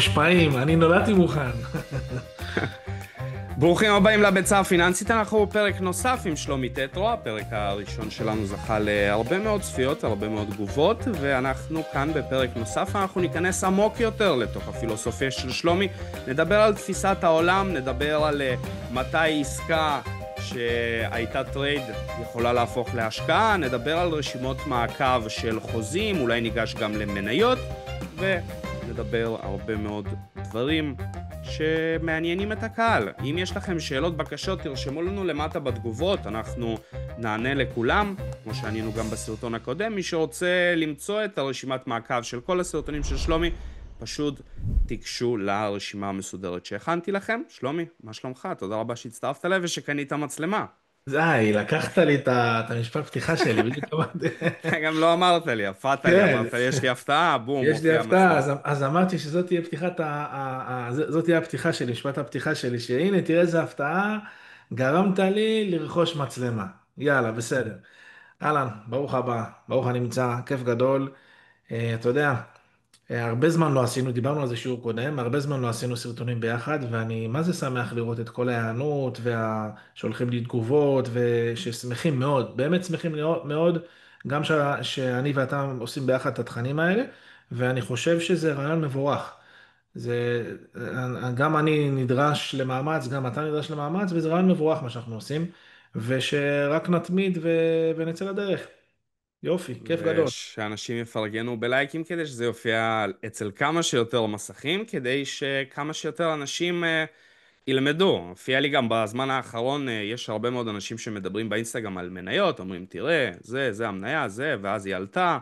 מושפעים, אני נולדתי מוכן. ברוכים הבאים לביצה הפיננסית, אנחנו בפרק נוסף עם שלומי טטרו. הפרק הראשון שלנו זכה להרבה מאוד צפיות, הרבה מאוד תגובות, ואנחנו כאן בפרק נוסף, אנחנו ניכנס עמוק יותר לתוך הפילוסופיה של שלומי, נדבר על תפיסת העולם, נדבר על מתי עסקה שהייתה טרייד יכולה להפוך להשקעה, נדבר על רשימות מעקב של חוזים, אולי ניגש גם למניות, ונדבר הרבה מאוד דברים שמעניינים את הקהל. אם יש לכם שאלות, בקשות, תרשמו לנו למטה בתגובות, אנחנו נענה לכולם, כמו שענינו גם בסרטון הקודם. מי שרוצה למצוא את הרשימת מעקב של כל הסרטונים של שלומי, פשוט תיגשו לרשימה המסודרת שהכנתי לכם. שלומי, מה שלומך? תודה רבה שהצטרפת אליי ושקנית מצלמה. זי, לקחת לי את המשפט פתיחה שלי, בדיוק אמרתי. גם לא אמרת לי, הפרעת לי, כן, אמרת לי, יש לי הפתעה, בום, יש לי מופיע הפתעה, מצלמה. אז אמרתי שזאת תהיה זאת תהיה הפתיחה שלי, משפט הפתיחה שלי, שהנה, תראה איזה הפתעה, גרמת לי לרכוש מצלמה. יאללה, בסדר. אהלן, ברוך הבא, ברוך הנמצא, כיף גדול. אתה יודע, הרבה זמן לא עשינו, דיברנו על זה שיעור קודם, הרבה זמן לא עשינו סרטונים ביחד, ואני מה זה שמח לראות את כל ההיענות, שהולכים לי תגובות, וששמחים מאוד, באמת שמחים מאוד, גם שאני ואתה עושים ביחד את התכנים האלה, ואני חושב שזה רעיון מבורך. זה, גם אני נדרש למאמץ, גם אתה נדרש למאמץ, וזה רעיון מבורך מה שאנחנו עושים, ושרק נתמיד ונצא לדרך. יופי, כיף גדול. ושאנשים יפרגנו בלייקים כדי שזה יופיע אצל כמה שיותר מסכים, כדי שכמה שיותר אנשים ילמדו. הופיע לי גם בזמן האחרון, יש הרבה מאוד אנשים שמדברים באינסטגרם על מניות, אומרים תראה, זה המניה, זה, ואז היא עלתה,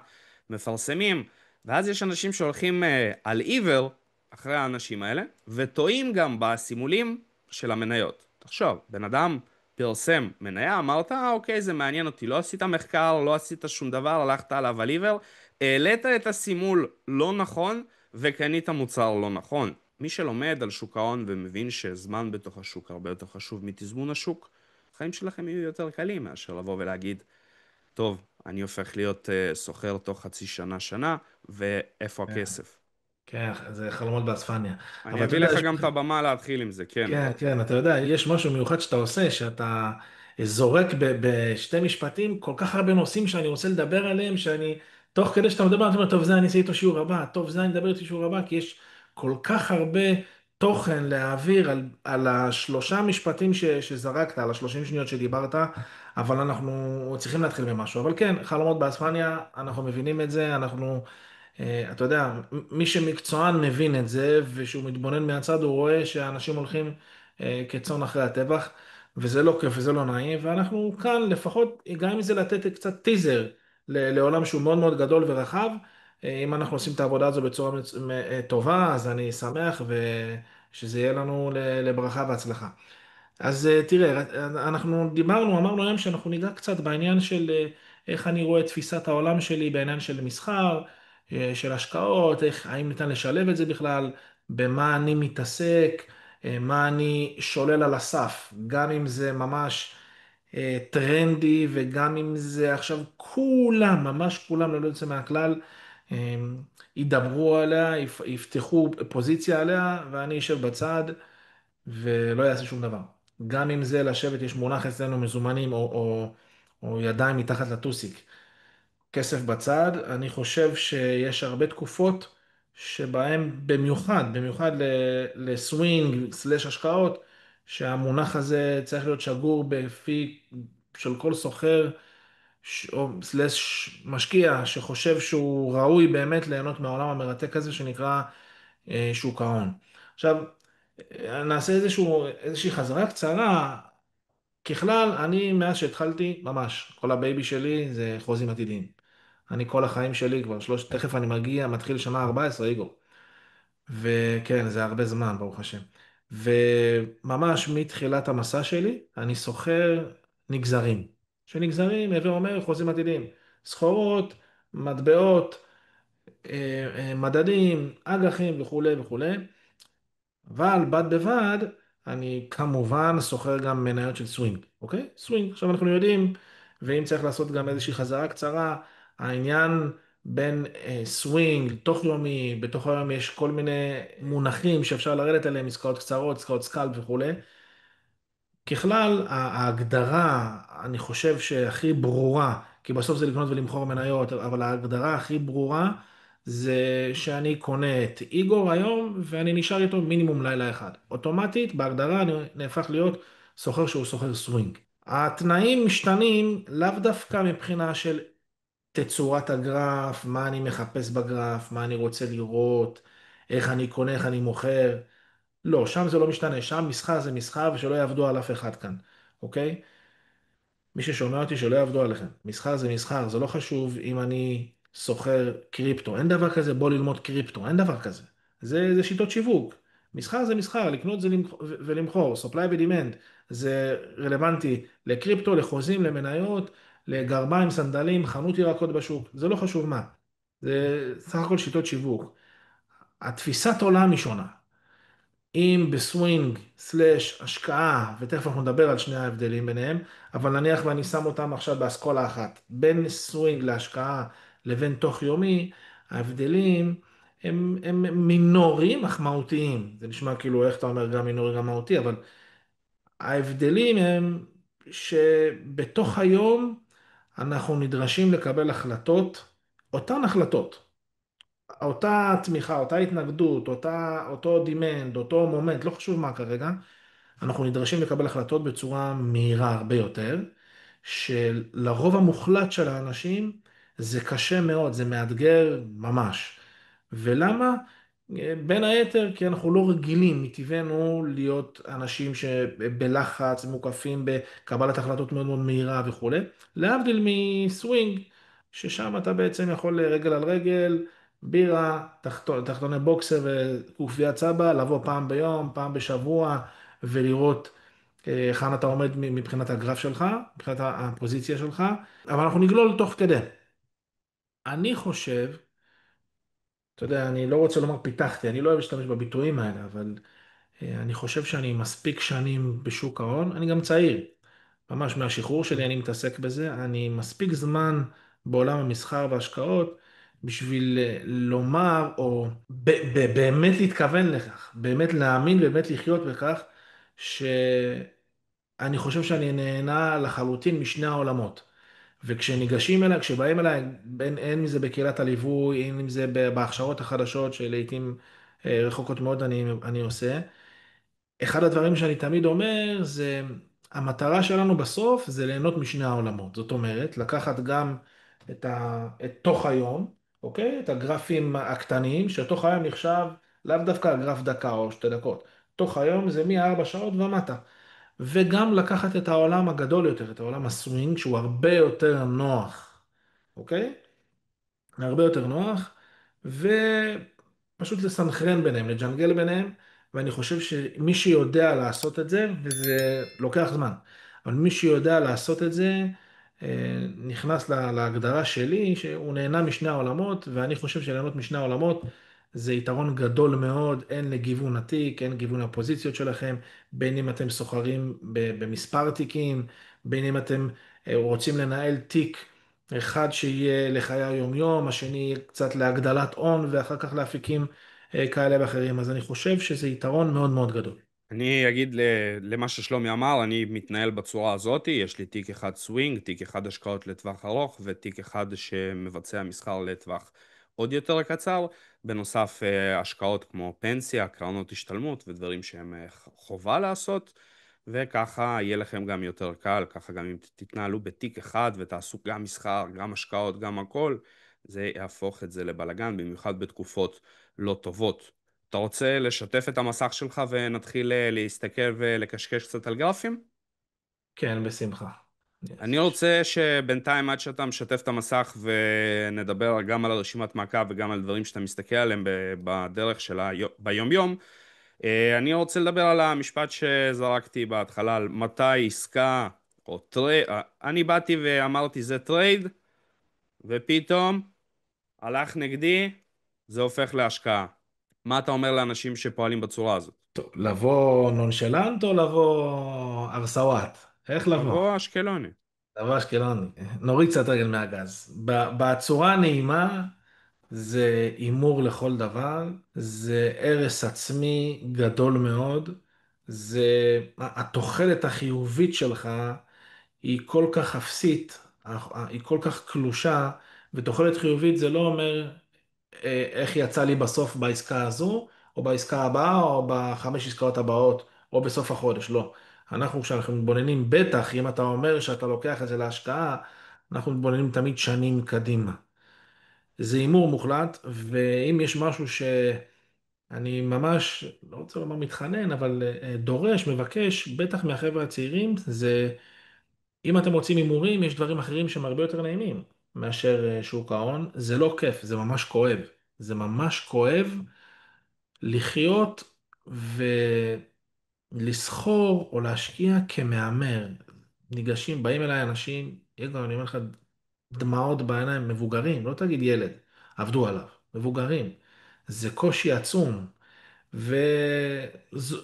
מפרסמים, ואז יש אנשים שהולכים על עיוור אחרי האנשים האלה, וטועים גם בסימולים של המניות. תחשוב, בן אדם פרסם מניה, אמרת, אוקיי, זה מעניין אותי, לא עשית מחקר, לא עשית שום דבר, הלכת עליו על עיוור, העלית את הסימול לא נכון, וקנית מוצר לא נכון. מי שלומד על שוק ההון ומבין שזמן בתוך השוק הרבה יותר חשוב מתזמון השוק, החיים שלכם יהיו יותר קלים מאשר לבוא ולהגיד, טוב, אני הופך להיות סוחר תוך חצי שנה, ואיפה הכסף? כן, זה חלומות באספמיה. אני אבל אתה אביא יודע, לך גם את הבמה להתחיל עם זה, כן. כן, כן, אתה יודע, יש משהו מיוחד שאתה עושה, שאתה זורק בשתי משפטים כל כך הרבה נושאים שאני רוצה לדבר עליהם, שאני, תוך כדי שאתה מדבר, אתה אומר, טוב, זה אני אעשה איתו שיעור הבא, טוב, זה אני אדבר איתו שיעור הבא, כי יש כל כך הרבה תוכן להעביר על השלושה משפטים שזרקת, על השלושים שניות שדיברת, אבל אנחנו צריכים להתחיל במשהו. אבל כן, חלומות באספמיה, אנחנו מבינים את זה, אתה יודע, מי שמקצוען מבין את זה, ושהוא מתבונן מהצד, הוא רואה שאנשים הולכים כצאן אחרי הטבח, וזה לא כיף וזה לא נעים, ואנחנו כאן לפחות, גם אם זה לתת קצת טיזר לעולם שהוא מאוד מאוד גדול ורחב, אם אנחנו עושים את העבודה הזו בצורה טובה, אז אני שמח, ושזה יהיה לנו לברכה והצלחה. אז תראה, אנחנו דיברנו, אמרנו היום שאנחנו ניגע קצת בעניין של איך אני רואה את תפיסת העולם שלי בעניין של מסחר, של השקעות, האם ניתן לשלב את זה בכלל, במה אני מתעסק, מה אני שולל על הסף, גם אם זה ממש טרנדי וגם אם זה עכשיו כולם, ממש כולם ללא יוצא מהכלל, ידברו עליה, יפתחו פוזיציה עליה ואני אשב בצד. ולא יעשה שום דבר. גם אם זה לשבת, יש מונח אצלנו מזומנים או ידיים מתחת לטוסיק. כסף בצד, אני חושב שיש הרבה תקופות שבהן במיוחד לסווינג סלש השקעות, שהמונח הזה צריך להיות שגור בפי של כל סוחר או סלש משקיע שחושב שהוא ראוי באמת ליהנות מהעולם המרתק הזה שנקרא שוק ההון. עכשיו, נעשה איזושהי חזרה קצרה. ככלל, אני מאז שהתחלתי, ממש, כל הבייבי שלי זה חוזים עתידיים. אני כל החיים שלי כבר תכף אני מתחיל שנה 14, איגור. וכן, זה הרבה זמן, ברוך השם. וממש מתחילת המסע שלי, אני סוחר נגזרים. שנגזרים, הווה אומר, חוזים עתידיים. סחורות, מטבעות, מדדים, אג"חים וכולי וכולי. אבל בד בבד, אני כמובן סוחר גם מניות של סווינג, אוקיי? סווינג. עכשיו אנחנו יודעים, ואם צריך לעשות גם איזושהי חזרה קצרה, העניין בין סווינג, תוך יומי, בתוך היום יש כל מיני מונחים שאפשר לרדת עליהם, עסקאות קצרות, עסקאות סקאלפ וכולי. ככלל, ההגדרה, אני חושב שהכי ברורה, כי בסוף זה לקנות ולמכור מניות, אבל ההגדרה הכי ברורה זה שאני קונה את איגור היום ואני נשאר איתו מינימום לילה אחד. אוטומטית, בהגדרה אני נהפך להיות סוחר שהוא סוחר סווינג. התנאים משתנים לאו דווקא מבחינה של תצורת הגרף, מה אני מחפש בגרף, מה אני רוצה לראות, איך אני קונה, איך אני מוכר. לא, שם זה לא משתנה, שם מסחר זה מסחר ושלא יעבדו על אף אחד כאן, אוקיי? מי ששומע אותי שלא יעבדו עליכם. מסחר זה מסחר, זה לא חשוב אם אני סוחר קריפטו. אין דבר כזה בוא ללמוד קריפטו, אין דבר כזה. זה שיטות שיווק. מסחר זה מסחר, לקנות זה ולמכור. supply ו-demand זה רלוונטי לקריפטו, לחוזים, למניות, לגרביים, סנדלים, חנות ירקות בשוק. זה לא חשוב מה. זה סך הכל שיטות שיווק. התפיסת עולם היא שונה. אם בסווינג סלאש השקעה, ותכף אנחנו נדבר על שני ההבדלים ביניהם, אבל נניח ואני שם אותם עכשיו באסכולה אחת, בין סווינג להשקעה לבין תוך יומי, ההבדלים הם מינוריים אך מהותיים. זה נשמע כאילו איך אתה אומר גם מינורי גם מהותי, אבל ההבדלים הם שבתוך היום אנחנו נדרשים לקבל החלטות, אותן החלטות. אותה תמיכה, אותה התנגדות, אותו demand, אותו מומנט, לא חשוב מה כרגע, אנחנו נדרשים לקבל החלטות בצורה מהירה הרבה יותר, שלרוב המוחלט של האנשים זה קשה מאוד, זה מאתגר ממש. ולמה? בין היתר כי אנחנו לא רגילים מטבענו להיות אנשים שבלחץ, מוקפים בקבלת החלטות מאוד מאוד מהירה וכולי, להבדיל מסווינג, ששם אתה בעצם יכול רגל על רגל, בירה, תחתוני בוקסר וקופיית סבא, לבוא פעם ביום, פעם בשבוע, ולראות היכן אתה עומד מבחינת הגרף שלך, מבחינת הפוזיציה שלך, אבל אנחנו נגלול תוך כדי. אני חושב, אתה יודע, אני לא רוצה לומר פיתחתי, אני לא אוהב להשתמש בביטויים האלה, אבל אני חושב שאני מספיק שנים בשוק ההון, אני גם צעיר, ממש מהשחרור שלי אני מתעסק בזה, אני מספיק זמן בעולם המסחר וההשקעות בשביל לומר, או באמת להתכוון לכך, באמת להאמין, באמת לחיות בכך, שאני חושב שאני נהנה לחלוטין משני העולמות. וכשניגשים אליי, כשבאים אליי, אין מזה בקהילת הליווי, אין אם זה בהכשרות החדשות שלעיתים רחוקות מאוד אני עושה, אחד הדברים שאני תמיד אומר זה, המטרה שלנו בסוף זה ליהנות משני העולמות. זאת אומרת, לקחת גם את תוך היום, אוקיי? את הגרפים הקטנים, שתוך היום נחשב לאו דווקא הגרף דקה או 2 דקות. תוך היום זה מ4 שעות ומטה. וגם לקחת את העולם הגדול יותר, את העולם הסווינג, שהוא הרבה יותר נוח, אוקיי? הרבה יותר נוח, ופשוט לסנכרן ביניהם, לג'נגל ביניהם, ואני חושב שמי שיודע לעשות את זה, וזה לוקח זמן, אבל מי שיודע לעשות את זה, נכנס להגדרה שלי, שהוא נהנה משני העולמות, ואני חושב שליהנות משני העולמות זה יתרון גדול מאוד, הן לגיוון התיק, הן גיוון הפוזיציות שלכם, בין אם אתם סוחרים במספר תיקים, בין אם אתם רוצים לנהל תיק, אחד שיהיה לחיי היומיום, השני יהיה קצת להגדלת הון ואחר כך להפיקים כאלה ואחרים. אז אני חושב שזה יתרון מאוד מאוד גדול. אני אגיד למה ששלומי אמר, אני מתנהל בצורה הזאת, יש לי תיק אחד סווינג, תיק אחד השקעות לטווח ארוך ותיק אחד שמבצע מסחר לטווח עוד יותר קצר, בנוסף השקעות כמו פנסיה, קרנות השתלמות ודברים שהם חובה לעשות, וככה יהיה לכם גם יותר קל, ככה גם אם תתנהלו בתיק אחד ותעשו גם מסחר, גם השקעות, גם הכל, זה יהפוך את זה לבלגן, במיוחד בתקופות לא טובות. אתה רוצה לשתף את המסך שלך ונתחיל להסתכל ולקשקש קצת על גרפים? כן, בשמחה. אני רוצה שבינתיים עד שאתה משתף את המסך ונדבר גם על הרשימת מעקב וגם על דברים שאתה מסתכל עליהם בדרך שלה ביום יום, אני רוצה לדבר על המשפט שזרקתי בהתחלה, על מתי עסקה או טרייד, אני באתי ואמרתי זה טרייד ופתאום הלך נגדי, זה הופך להשקעה. מה אתה אומר לאנשים שפועלים בצורה הזאת? טוב, לבוא נונשלנט או לבוא ארסוואט? איך לבוא? תבוא אשקלוני. לבוא אשקלוני. נוריד קצת רגל מהגז. בצורה הנעימה, זה הימור לכל דבר, זה הרס עצמי גדול מאוד, זה התוחלת החיובית שלך היא כל כך אפסית, היא כל כך קלושה, ותוחלת חיובית זה לא אומר איך יצא לי בסוף בעסקה הזו, או בעסקה הבאה, או בחמש עסקאות הבאות, או בסוף החודש, לא. אנחנו כשאנחנו מתבוננים, בטח אם אתה אומר שאתה לוקח את זה להשקעה, אנחנו מתבוננים תמיד שנים קדימה. זה הימור מוחלט, ואם יש משהו שאני ממש, לא רוצה לומר מתחנן, אבל דורש, מבקש, בטח מהחבר'ה הצעירים, זה אם אתם רוצים הימורים, יש דברים אחרים שהם הרבה יותר נעימים מאשר שוק ההון. זה לא כיף, זה ממש כואב. זה ממש כואב לחיות ולסחור או להשקיע כמהמר. ניגשים, באים אליי אנשים, יגאל, אני אומר לך, דמעות בעיניים, מבוגרים, לא תגיד ילד, עבדו עליו, מבוגרים. זה קושי עצום. וזו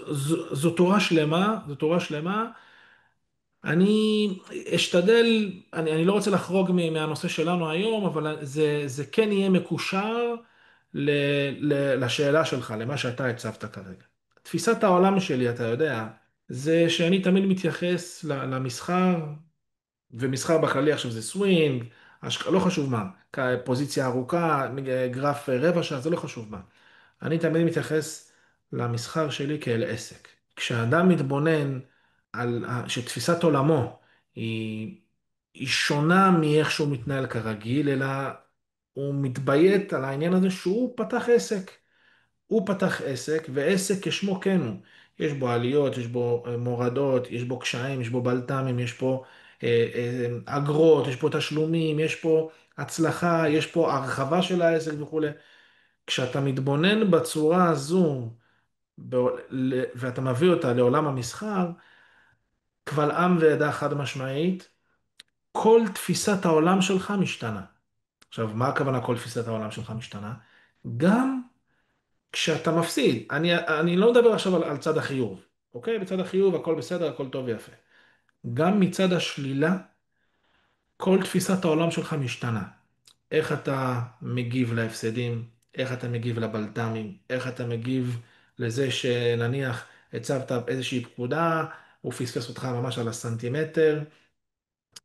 תורה שלמה, זו תורה שלמה. אני אשתדל, אני לא רוצה לחרוג מהנושא שלנו היום, אבל זה כן יהיה מקושר לשאלה שלך, למה שאתה הצבת כרגע. תפיסת העולם שלי, אתה יודע, זה שאני תמיד מתייחס למסחר, ומסחר בכללי עכשיו זה סווינג, לא חשוב מה, פוזיציה ארוכה, גרף רבע שעה, זה לא חשוב מה. אני תמיד מתייחס למסחר שלי כאל עסק. כשאדם מתבונן על שתפיסת עולמו היא, היא שונה מאיך שהוא מתנהל כרגיל, אלא הוא מתביית על העניין הזה שהוא פתח עסק. הוא פתח עסק, ועסק כשמו כן הוא. יש בו עליות, יש בו מורדות, יש בו קשיים, יש בו בלת"מים, יש פה אגרות, יש פה תשלומים, יש פה הצלחה, יש פה הרחבה של העסק וכולי. כשאתה מתבונן בצורה הזו, ואתה מביא אותה לעולם המסחר, קבל עם ועדה חד משמעית, כל תפיסת העולם שלך משתנה. עכשיו, מה הכוונה כל תפיסת העולם שלך משתנה? גם כשאתה מפסיד. אני לא מדבר עכשיו על צד החיוב, אוקיי? בצד החיוב הכל בסדר, הכל טוב ויפה. גם מצד השלילה, כל תפיסת העולם שלך משתנה. איך אתה מגיב להפסדים, איך אתה מגיב לבלת"מים, איך אתה מגיב לזה שנניח הצבת איזושהי פקודה, הוא פספס אותך ממש על הסנטימטר,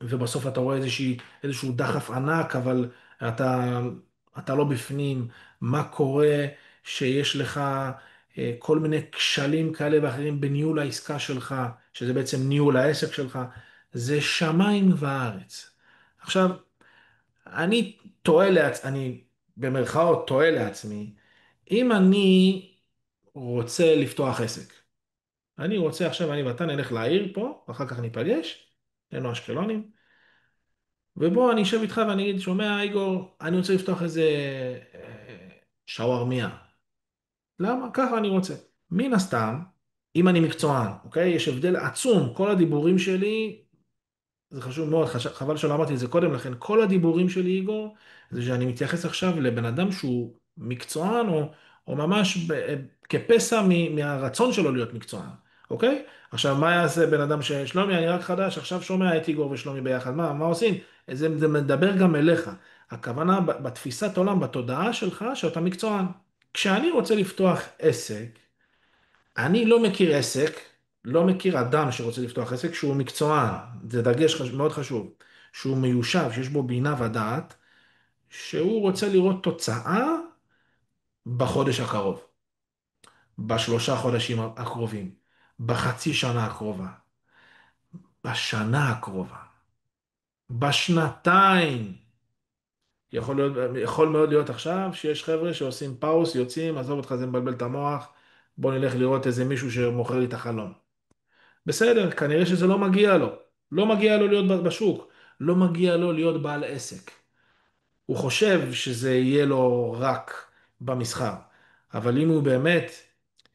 ובסוף אתה רואה איזשהו דחף ענק, אבל אתה, אתה לא בפנים. מה קורה שיש לך כל מיני כשלים כאלה ואחרים בניהול העסקה שלך, שזה בעצם ניהול העסק שלך, זה שמיים וארץ. עכשיו, אני במרכאות תוהה לעצמי, אם אני רוצה לפתוח עסק, אני רוצה עכשיו, אני ואתה נלך לעיר פה, ואחר כך ניפגש, שנינו אשקלונים, ובוא אני אשב איתך ואני אגיד, שומע איגור, אני רוצה לפתוח איזה שווארמיה. למה? ככה אני רוצה. מן הסתם, אם אני מקצוען, אוקיי? יש הבדל עצום, כל הדיבורים שלי זה חשוב מאוד, חבל שלא אמרתי את זה קודם לכן. כל הדיבורים שלי, איגור, זה שאני מתייחס עכשיו לבן אדם שהוא מקצוען, או ממש כפסע מהרצון שלו להיות מקצוען, אוקיי? עכשיו, מה יעשה בן אדם שלומי, אני רק חדש, עכשיו שומע את איגור ושלומי ביחד, מה עושים? זה מדבר גם אליך. הכוונה בתפיסת עולם, בתודעה שלך, שאתה מקצוען. כשאני רוצה לפתוח עסק, אני לא מכיר עסק, לא מכיר אדם שרוצה לפתוח עסק שהוא מקצוען, זה דגש מאוד חשוב, שהוא מיושב, שיש בו בינה ודעת, שהוא רוצה לראות תוצאה בחודש הקרוב, בשלושה חודשים הקרובים, בחצי שנה הקרובה, בשנה הקרובה, בשנתיים. יכול מאוד להיות עכשיו שיש חבר'ה שעושים פאוס, יוצאים, עזוב אותך, זה מבלבל את המוח, בוא נלך לראות איזה מישהו שמוכר לי את החלום. בסדר, כנראה שזה לא מגיע לו. לא מגיע לו להיות בשוק. לא מגיע לו להיות בעל עסק. הוא חושב שזה יהיה לו רק במסחר. אבל אם הוא באמת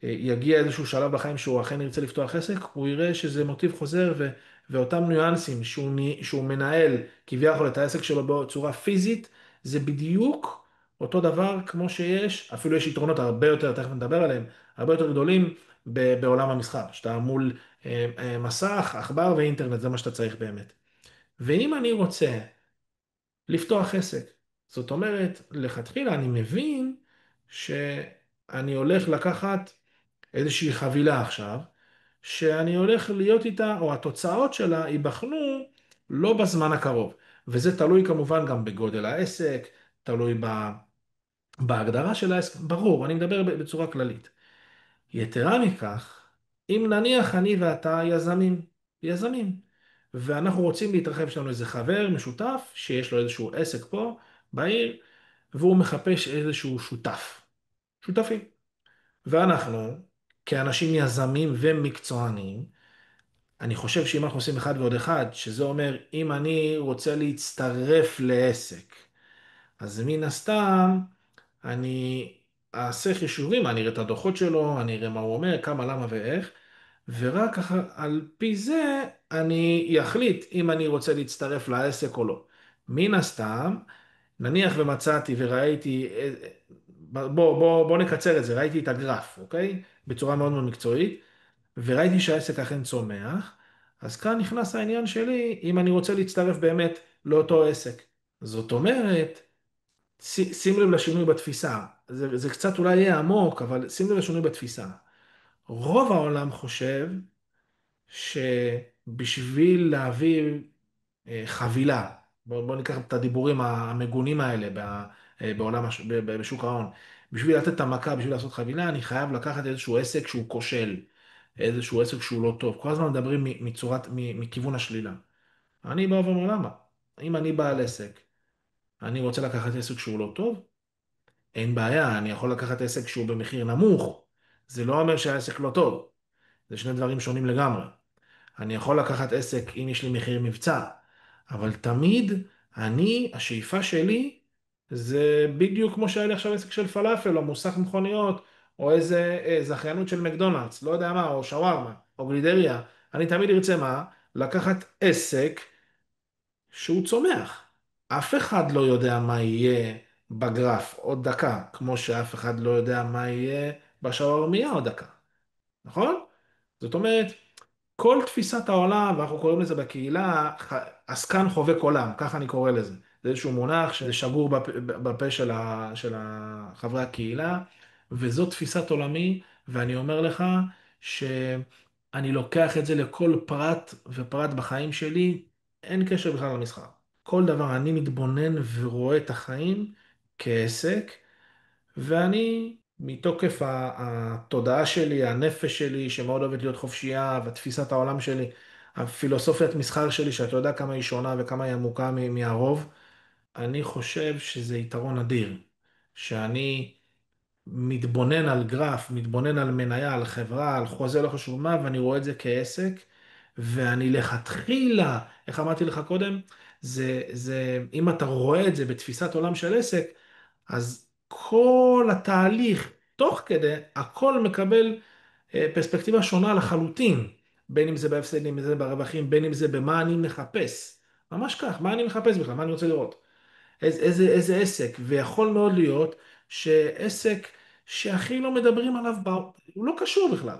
יגיע איזשהו שלב בחיים שהוא אכן ירצה לפתוח עסק, הוא יראה שזה מוטיב חוזר ואותם ניואנסים שהוא מנהל כביכול את העסק שלו בצורה פיזית, זה בדיוק אותו דבר כמו שיש, אפילו יש יתרונות הרבה יותר, תכף נדבר עליהם, הרבה יותר גדולים בעולם המסחר, שאתה מול מסך, עכבר ואינטרנט, זה מה שאתה צריך באמת. ואם אני רוצה לפתוח עסק, זאת אומרת, לכתחילה אני מבין שאני הולך לקחת איזושהי חבילה עכשיו, שאני הולך להיות איתה, או התוצאות שלה ייבחנו לא בזמן הקרוב. וזה תלוי כמובן גם בגודל העסק, תלוי בהגדרה של העסק, ברור, אני מדבר בצורה כללית. יתרה מכך, אם נניח אני ואתה יזמים, ואנחנו רוצים להתרחב, יש לנו איזה חבר משותף, שיש לו איזשהו עסק פה בעיר, והוא מחפש איזשהו שותפים. ואנחנו, כאנשים יזמים ומקצוענים, אני חושב שאם אנחנו עושים אחד ועוד אחד, שזה אומר, אם אני רוצה להצטרף לעסק, אז מן הסתם, אני אעשה חישובים, אני אראה את הדוחות שלו, אני אראה מה הוא אומר, כמה, למה ואיך, ורק על פי זה אני אחליט אם אני רוצה להצטרף לעסק או לא. מן הסתם, נניח ומצאתי וראיתי, בוא נקצר את זה, ראיתי את הגרף, אוקיי? בצורה מאוד מאוד מקצועית, וראיתי שהעסק אכן צומח, אז כאן נכנס העניין שלי, אם אני רוצה להצטרף באמת לאותו עסק. זאת אומרת, שים לב לשינוי בתפיסה. זה קצת אולי יהיה עמוק, אבל שים לב לשינוי בתפיסה. רוב העולם חושב שבשביל להביא חבילה, בוא ניקח את הדיבורים המגונים האלה בשוק ההון, בשביל לתת את המכה, בשביל לעשות חבילה, אני חייב לקחת איזשהו עסק שהוא כושל, איזשהו עסק שהוא לא טוב. כל הזמן מדברים מכיוון השלילה. אני בא ואומר, למה? אם אני בעל עסק, אני רוצה לקחת עסק שהוא לא טוב, אין בעיה, אני יכול לקחת עסק שהוא במחיר נמוך. זה לא אומר שהעסק לא טוב. זה שני דברים שונים לגמרי. אני יכול לקחת עסק אם יש לי מחיר מבצע, אבל תמיד השאיפה שלי זה בדיוק כמו שהיה לי עכשיו עסק של פלאפל, או מוסך מכוניות, או איזה זכיינות של מקדונלדס, לא יודע מה, או שווארמה, או גלידריה. אני תמיד ארצה מה? לקחת עסק שהוא צומח. אף אחד לא יודע מה יהיה בגרף עוד דקה, כמו שאף אחד לא יודע מה יהיה בשווארמיה עוד דקה, נכון? זאת אומרת, כל תפיסת העולם, ואנחנו קוראים לזה בקהילה, עסקן חובק עולם, ככה אני קורא לזה. זה איזשהו מונח שזה שגור בפה של חברי הקהילה, וזו תפיסת עולמי, ואני אומר לך שאני לוקח את זה לכל פרט ופרט בחיים שלי, אין קשר בכלל למסחר. כל דבר, אני מתבונן ורואה את החיים כעסק, ואני, מתוקף התודעה שלי, הנפש שלי, שמאוד אוהבת להיות חופשייה, ותפיסת העולם שלי, הפילוסופיית מסחר שלי, שאתה יודע כמה היא שונה וכמה היא עמוקה מהרוב, אני חושב שזה יתרון אדיר. שאני מתבונן על גרף, מתבונן על מניה, על חברה, על חוזה, לא חשוב מה, ואני רואה את זה כעסק, ואני לכתחילה, איך אמרתי לך קודם, אם אתה רואה את זה בתפיסת עולם של עסק, אז כל התהליך, תוך כדי, הכל מקבל פרספקטיבה שונה לחלוטין, בין אם זה בהפסדים, בין אם זה ברווחים, בין אם זה במה אני מחפש. ממש כך, מה אני מחפש בכלל, מה אני רוצה לראות. איזה עסק, ויכול מאוד להיות שעסק שהכי לא מדברים עליו, הוא לא קשור בכלל.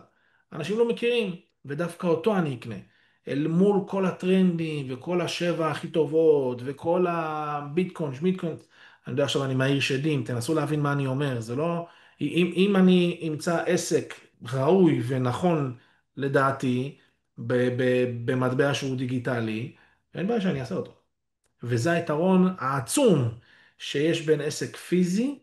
אנשים לא מכירים, ודווקא אותו אני אקנה. אל מול כל הטרנדים, וכל השבע הכי טובות, וכל הביטקוין, שמיטקוין, אני יודע עכשיו אני מהיר שדים, תנסו להבין מה אני אומר, זה לא... אם אני אמצא עסק ראוי ונכון לדעתי, במטבע שהוא דיגיטלי, אין בעיה שאני אעשה אותו. וזה היתרון העצום שיש בין עסק פיזי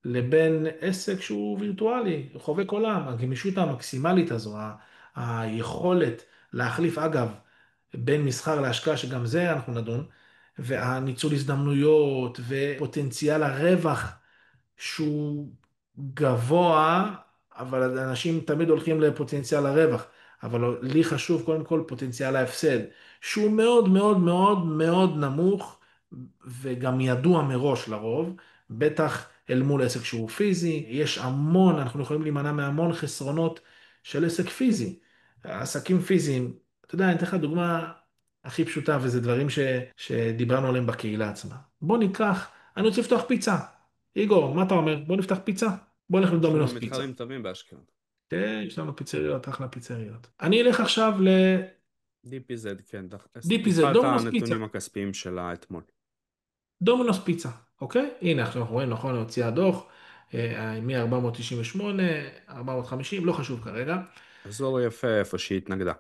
לבין עסק שהוא וירטואלי, חובק עולם. הגמישות המקסימלית הזו, היכולת להחליף, אגב, בין מסחר להשקעה, שגם זה אנחנו נדון, והניצול הזדמנויות ופוטנציאל הרווח שהוא גבוה, אבל אנשים תמיד הולכים לפוטנציאל הרווח. אבל לי חשוב קודם כל פוטנציאל ההפסד, שהוא מאוד מאוד מאוד מאוד נמוך, וגם ידוע מראש לרוב, בטח אל מול עסק שהוא פיזי. יש המון, אנחנו יכולים להימנע מהמון חסרונות של עסק פיזי. עסקים פיזיים, אתה יודע, אני אתן לך דוגמה הכי פשוטה, וזה דברים שדיברנו עליהם בקהילה עצמה. בוא ניקח, אני רוצה לפתוח פיצה. איגור, מה אתה אומר? בוא נפתח פיצה? בוא נלך יש לנו לדומינוס פיצה. מתחרים טובים באשקלון. כן, יש לנו פיצריות, אחלה פיצריות. אני אלך עכשיו DPZ, כן. ל-DPZ, תבחר את דומינוס פיצה. הנתונים הכספיים שלה אתמול. דומינוס פיצה, אוקיי? הנה עכשיו אנחנו רואים, נכון, הוציאה הדוח, מ-498, 450, לא חשוב כרגע. אזור יפה איפה שהיא התנגדה.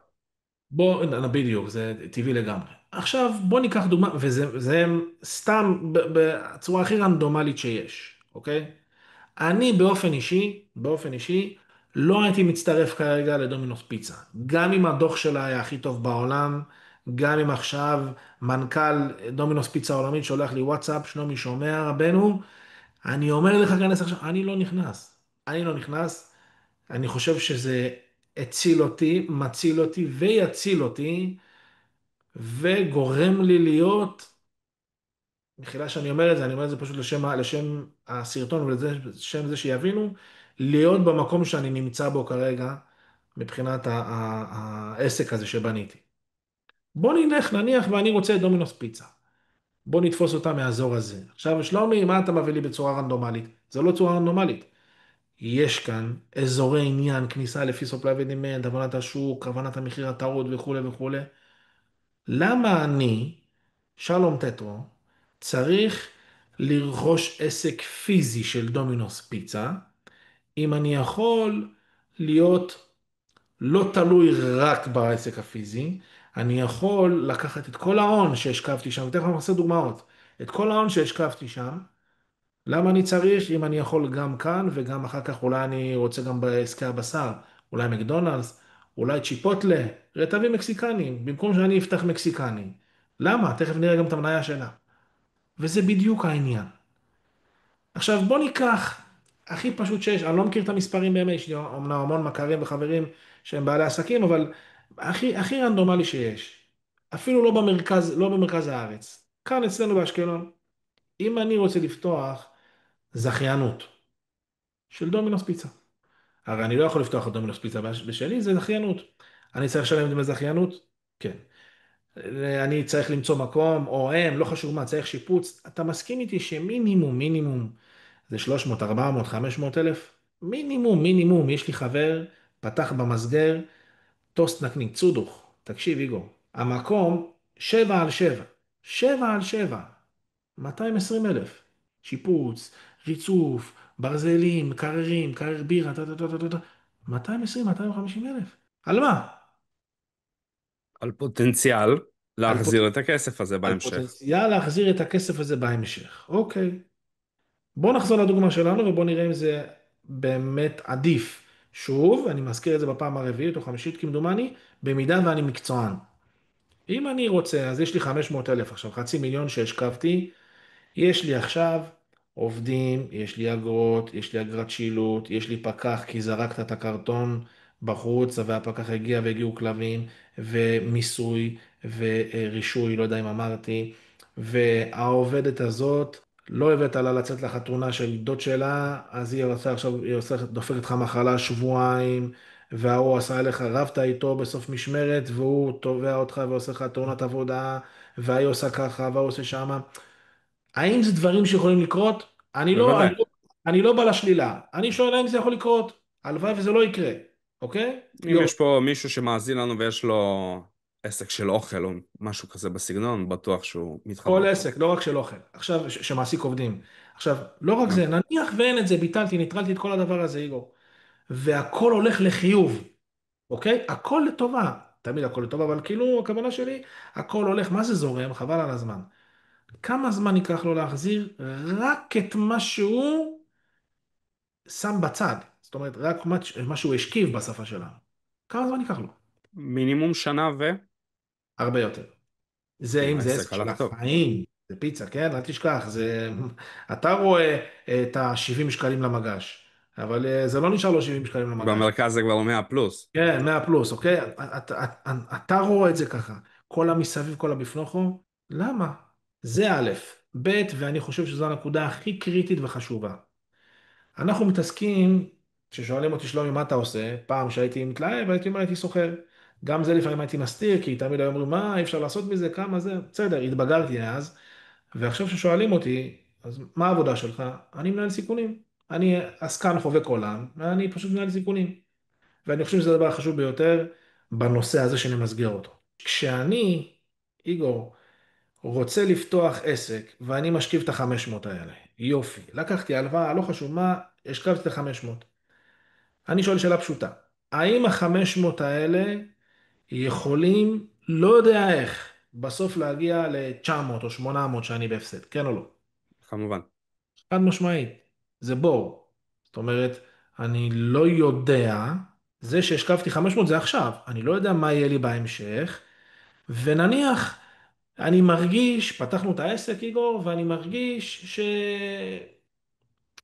בוא, בדיוק, זה טבעי לגמרי. עכשיו בוא ניקח דוגמה, וזה סתם בצורה הכי רנדומלית שיש, אוקיי? אני באופן אישי, לא הייתי מצטרף כרגע לדומינוס פיצה. גם אם הדוח שלה היה הכי טוב בעולם, גם אם עכשיו מנכ"ל דומינוס פיצה העולמית שולח לי וואטסאפ, שלומי שומע רבנו, אני אומר לך כנס עכשיו, אני לא נכנס. אני לא נכנס, אני חושב שזה הציל אותי, מציל אותי ויציל אותי, וגורם לי להיות, מחילה שאני אומר את זה, אני אומר את זה פשוט לשם הסרטון ולשם זה שיבינו, להיות במקום שאני נמצא בו כרגע, מבחינת העסק הזה שבניתי. בוא נלך, נניח ואני רוצה את דומינוס פיצה. בוא נתפוס אותה מהאזור הזה. עכשיו, שלומי, מה אתה מביא לי בצורה רנדומלית? זה לא צורה רנדומלית. יש כאן אזורי עניין, כניסה לפי supply ו-demand, הבנת השוק, הבנת המחיר הטרוד וכולי וכולי. למה אני, שלום טטרו, צריך לרכוש עסק פיזי של דומינוס פיצה, אם אני יכול להיות לא תלוי רק בעסק הפיזי, אני יכול לקחת את כל ההון שהשקעתי שם, ותכף אני אעשה דוגמאות, את כל ההון שהשקעתי שם, למה אני צריך אם אני יכול גם כאן וגם אחר כך אולי אני רוצה גם בעסקי הבשר, אולי מקדונלדס, אולי צ'יפוטלה, רטבים מקסיקניים, במקום שאני אפתח מקסיקני. למה? תכף נראה גם את המניה שלה. וזה בדיוק העניין. עכשיו בוא ניקח, הכי פשוט שיש, אני לא מכיר את המספרים באמת, יש לי אומנם המון מכרים וחברים שהם בעלי עסקים, אבל הכי רנדומלי שיש. אפילו לא במרכז, לא במרכז הארץ. כאן אצלנו באשקלון, אם אני רוצה לפתוח זכיינות של דומינוס פיצה. הרי אני לא יכול לפתוח את דומינוס פיצה בשלי, זה זכיינות. אני צריך לשלם דמי זכיינות? כן. אני צריך למצוא מקום, או הם, לא חשוב מה, צריך שיפוץ. אתה מסכים איתי שמינימום, זה 300, 400, 500 אלף? מינימום. יש לי חבר, פתח במסגר, טוסט נקניק, צודוך. תקשיב, איגור. המקום, 7 על 7. 7 על 7. 220 אלף. שיפוץ, ריצוף, ברזלים, קררים, קרר בירה, 220, 250 אלף. על מה? על פוטנציאל על, פוט... להחזיר את הכסף הזה על בהמשך. פוטנציאל להחזיר את הכסף הזה בהמשך. אוקיי. בוא נחזור לדוגמה שלנו ובוא נראה אם זה באמת עדיף. שוב, אני מזכיר את זה בפעם הרביעית או חמישית כמדומני, במידה ואני מקצוען. אם אני רוצה, אז יש לי 500 אלף עכשיו, חצי מיליון שהשקפתי, יש לי עכשיו עובדים, יש לי אגרות, יש לי אגרת שילוט, יש לי פקח כי זרקת את הקרטון בחוץ והפקח הגיע והגיעו כלבים, ומיסוי ורישוי, לא יודע אם אמרתי, והעובדת הזאת, לא הבאת לה לצאת לחתונה של דוד שלה, אז היא עושה עכשיו, דופקת לך מחלה שבועיים, וההוא עשה לך, רבת איתו בסוף משמרת, והוא תובע אותך ועושה לך תאונת עבודה, והיא עושה ככה והוא עושה שמה. האם זה דברים שיכולים לקרות? אני לא, בוודאי. אני לא, אני לא בא לשלילה. אני שואל האם זה יכול לקרות. הלוואי וזה לא יקרה, אוקיי? אם יש פה מישהו שמאזין לנו ויש לו עסק של אוכל או משהו כזה בסגנון, בטוח שהוא מתחבר כל פה. עסק, לא רק של אוכל. עכשיו, שמעסיק עובדים. עכשיו, לא רק כן. זה, נניח ואין את זה, ביטלתי, ניטרלתי את כל הדבר הזה, איגור. והכל הולך לחיוב, אוקיי? הכל לטובה. תמיד הכל לטובה, אבל כאילו, הכוונה שלי, הכל הולך, מה זה זורם? חבל על הזמן. כמה זמן ייקח לו להחזיר רק את מה שהוא שם בצד. זאת אומרת, רק מה שהוא השכיב בשפה שלנו. כמה זמן ייקח לו? מינימום שנה הרבה יותר. זה אם זה עסק והעסק של הלך טוב. החיים, זה פיצה, כן? אל תשכח, זה... אתה רואה את ה-70 שקלים למגש, אבל זה לא נשאר לו 70 שקלים למגש. במרכז זה כבר 100 פלוס. כן, 100 פלוס, אוקיי? אתה רואה את זה ככה. כל המסביב, כל הבפנוכו, למה? זה א', ב', ואני חושב שזו הנקודה הכי קריטית וחשובה. אנחנו מתעסקים, כששואלים אותי שלומי מה אתה עושה, פעם שהייתי מתלהב הייתי אומר הייתי סוחר. גם זה לפעמים הייתי מסתיר, כי תמיד היו אומרים מה אי אפשר לעשות מזה, כמה זה, בסדר, התבגרתי אז, ועכשיו ששואלים אותי, אז מה העבודה שלך? אני מנהל סיכונים. אני עסקן חובק עולם, ואני פשוט מנהל סיכונים. ואני חושב שזה הדבר החשוב ביותר בנושא הזה שנמסגר אותו. כשאני, איגור, רוצה לפתוח עסק, ואני משכיב את ה-500 האלה. יופי. לקחתי הלוואה, לא חשוב מה, השכבתי את ה-500. אני שואל שאלה פשוטה. האם ה-500 האלה יכולים, לא יודע איך, בסוף להגיע ל-900 או 800 שאני בהפסד, כן או לא? כמובן. חד משמעית. זה בור. זאת אומרת, אני לא יודע, זה שהשכבתי 500 זה עכשיו, אני לא יודע מה יהיה לי בהמשך, ונניח, אני מרגיש, פתחנו את העסק, איגור, ואני מרגיש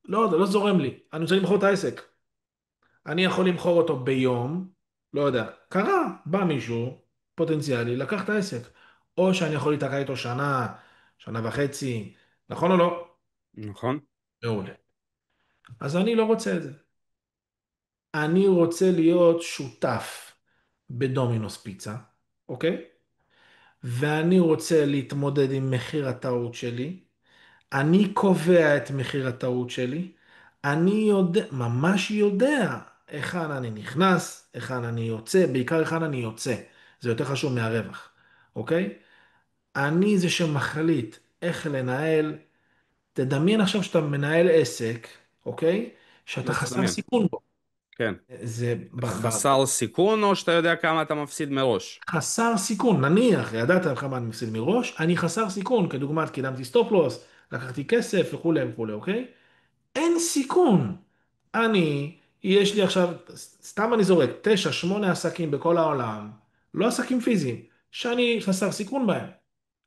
לא יודע, לא זורם לי. אני רוצה למכור את העסק. אני יכול למכור אותו ביום, לא יודע, קרה, בא מישהו, פוטנציאלי, לקח את העסק. או שאני יכול להיתקע איתו שנה, שנה וחצי, נכון או לא? נכון? מעולה. אז אני לא רוצה את זה. אני רוצה להיות שותף בדומינוס פיצה, אוקיי? ואני רוצה להתמודד עם מחיר הטעות שלי. אני קובע את מחיר הטעות שלי. אני יודע, ממש יודע, היכן אני נכנס, היכן אני יוצא, בעיקר היכן אני יוצא. זה יותר חשוב מהרווח, אוקיי? אני זה שמחליט איך לנהל. תדמיין עכשיו שאתה מנהל עסק, אוקיי? שאתה בטח חסר דמיין. סיכון בו. כן. זה חסר סיכון, או שאתה יודע כמה אתה מפסיד מראש? חסר סיכון, נניח, ידעת כמה אני מפסיד מראש, אני חסר סיכון, כדוגמת קידמתי סטופ לוס, לקחתי כסף וכולי וכולי, אוקיי? אין סיכון. יש לי עכשיו, סתם אני זורק, 9, 8 עסקים בכל העולם, לא עסקים פיזיים, שאני חסר סיכון בהם.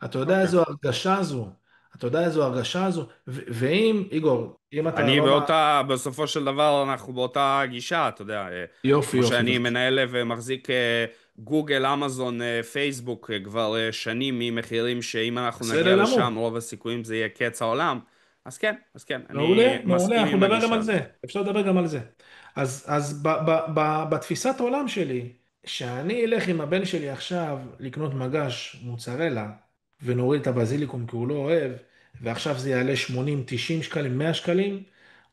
אתה יודע אוקיי. איזו הרגשה זו? אתה יודע איזו הרגשה זו? ואם, איגור, אם אתה אני לא... בסופו של דבר אנחנו באותה גישה, אתה יודע, יופי, כמו יופי, שאני בבקשה. מנהל ומחזיק גוגל, אמזון, פייסבוק כבר שנים ממחירים שאם אנחנו נגיע בסדר לשם גמור. רוב הסיכויים זה יהיה קץ העולם, אז כן, אני מעולה, מעולה, מסכים אנחנו עם נדבר גם הגישה על הזאת. זה. אפשר לדבר גם על זה. אז בתפיסת העולם שלי, שאני אלך עם הבן שלי עכשיו לקנות מגש מוצרלה, ונוריד את הבזיליקום כי הוא לא אוהב, ועכשיו זה יעלה 80, 90 שקלים, 100 שקלים,